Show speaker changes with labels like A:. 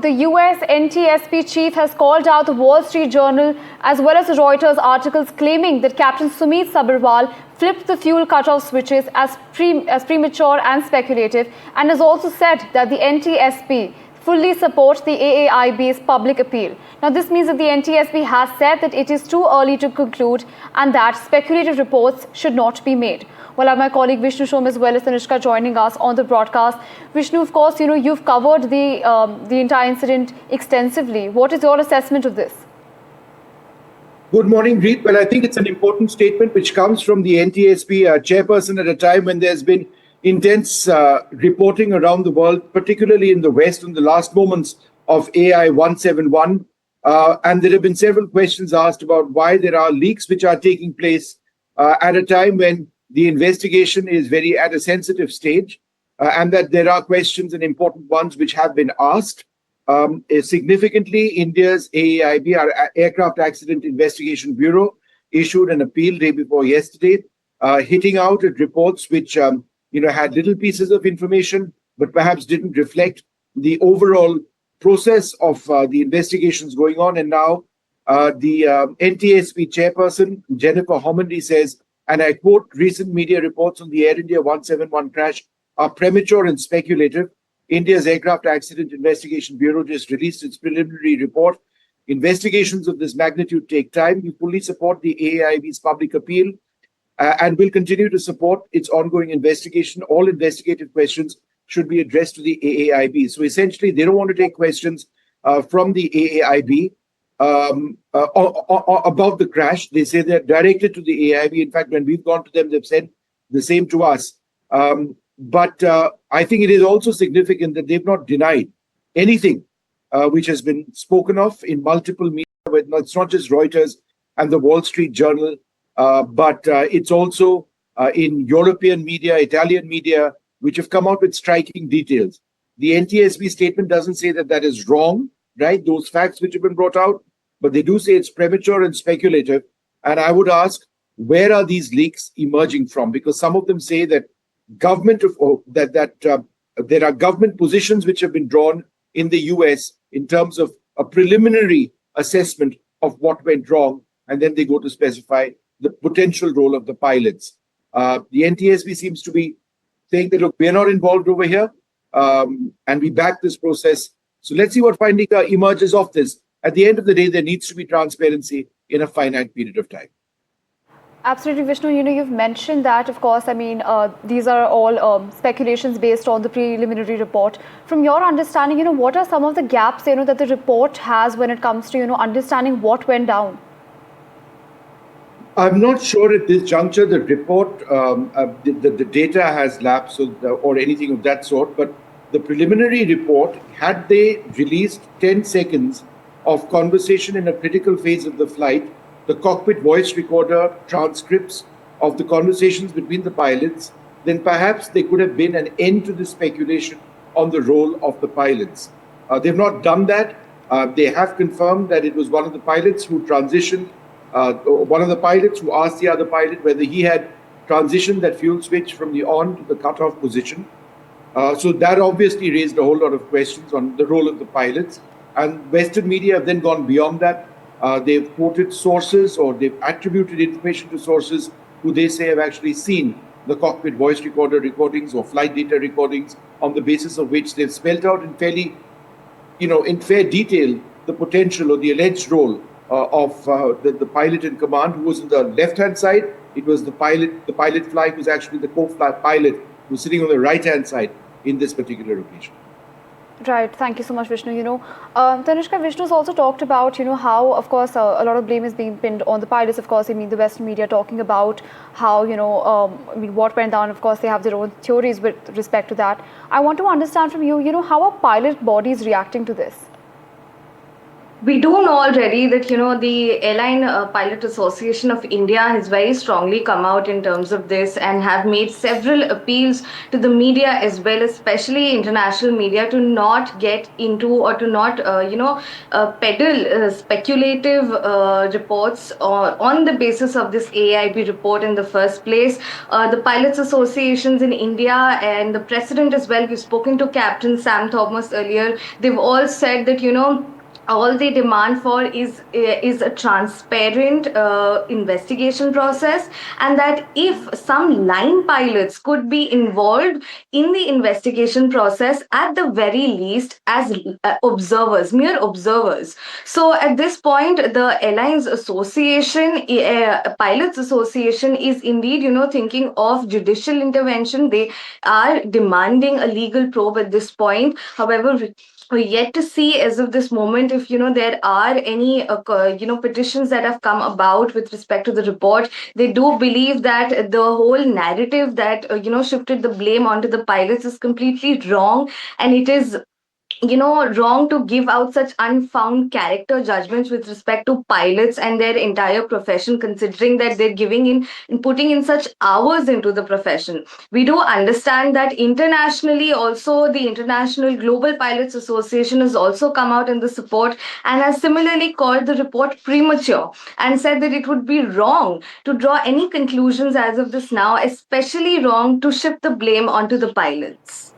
A: The US NTSB chief has called out the Wall Street Journal as well as the Reuters articles claiming that Captain Sumit Sabharwal flipped the fuel cutoff switches as premature and speculative, and has also said that the NTSB fully supports the AAIB's public appeal. Now, this means that the NTSB has said that it is too early to conclude and that speculative reports should not be made. Well, I have my colleague Vishnu Shom as well as Tanishka joining us on the broadcast. Vishnu, of course, you've covered the entire incident extensively. What is your assessment of this?
B: Good morning, Reed. Well, I think it's an important statement which comes from the NTSB chairperson at a time when there's been intense reporting around the world, particularly in the West, on the last moments of AI 171. And there have been several questions asked about why there are leaks which are taking place at a time when the investigation is very at a sensitive stage, and that there are questions and important ones which have been asked. Significantly, India's AAIB, our Aircraft Accident Investigation Bureau, issued an appeal day before yesterday, hitting out at reports which had little pieces of information, but perhaps didn't reflect the overall process of the investigations going on. And now the NTSB chairperson, Jennifer Homendy, says, and I quote, "Recent media reports on the Air India 171 crash are premature and speculative. India's Aircraft Accident Investigation Bureau just released its preliminary report. Investigations of this magnitude take time. We fully support the AAIB's public appeal and will continue to support its ongoing investigation. All investigative questions should be addressed to the AAIB." So essentially, they don't want to take questions from the AAIB about the crash. They say they're directed to the AIB. In fact, when we've gone to them, they've said the same to us. But I think it is also significant that they've not denied anything which has been spoken of in multiple media. It's not just Reuters and the Wall Street Journal, but it's also in European media, Italian media, which have come out with striking details. The NTSB statement doesn't say that that is wrong, right? Those facts which have been brought out, but they do say it's premature and speculative. And I would ask, where are these leaks emerging from? Because some of them say that there are government positions which have been drawn in the US in terms of a preliminary assessment of what went wrong, and then they go to specify the potential role of the pilots. The NTSB seems to be saying that, look, we're not involved over here, and we back this process. So let's see what finding emerges of this. At the end of the day, there needs to be transparency in a finite period of time.
A: Absolutely, Vishnu. You've mentioned that, of course, these are all speculations based on the preliminary report. From your understanding, what are some of the gaps, that the report has when it comes to, understanding what went down?
B: I'm not sure at this juncture the report, the data has lapsed or anything of that sort, but the preliminary report, had they released 10 seconds of conversation in a critical phase of the flight, the cockpit voice recorder transcripts of the conversations between the pilots, then perhaps there could have been an end to the speculation on the role of the pilots. They've not done that. They have confirmed that it was one of the pilots who transitioned, one of the pilots who asked the other pilot whether he had transitioned that fuel switch from the on to the cutoff position. So that obviously raised a whole lot of questions on the role of the pilots. And Western media have then gone beyond that. They've quoted sources, or they've attributed information to sources who they say have actually seen the cockpit voice recorder recordings or flight data recordings, on the basis of which they've spelled out in in fair detail, the potential or the alleged role of the pilot in command, who was on the left-hand side. It was the pilot flying was actually the co-pilot who's sitting on the right-hand side in this particular occasion.
A: Right. Thank you so much, Vishnu. Tanishka, Vishnu's also talked about, how, of course, a lot of blame is being pinned on the pilots. Of course, the Western media talking about how, what went down. Of course, they have their own theories with respect to that. I want to understand from you, how are pilot bodies reacting to this?
C: We do know already that the Airline Pilot Association of India has very strongly come out in terms of this and have made several appeals to the media as well, especially international media, to not get into or to not peddle speculative reports on the basis of this AIB report in the first place. The pilots associations in India and the president as well, we've spoken to Captain Sam Thomas earlier. They've all said that all they demand for is a transparent investigation process, and that if some line pilots could be involved in the investigation process, at the very least as observers, mere observers. So at this point, the Airlines Association, Pilots Association, is indeed thinking of judicial intervention. They are demanding a legal probe at this point. However, we're yet to see as of this moment if there are any petitions that have come about with respect to the report. They do believe that the whole narrative that shifted the blame onto the pilots is completely wrong, and it is wrong to give out such unfound character judgments with respect to pilots and their entire profession, considering that they're giving in and putting in such hours into the profession. We do understand that internationally also, the International Global Pilots Association has also come out in the support and has similarly called the report premature and said that it would be wrong to draw any conclusions as of this now, especially wrong to shift the blame onto the pilots.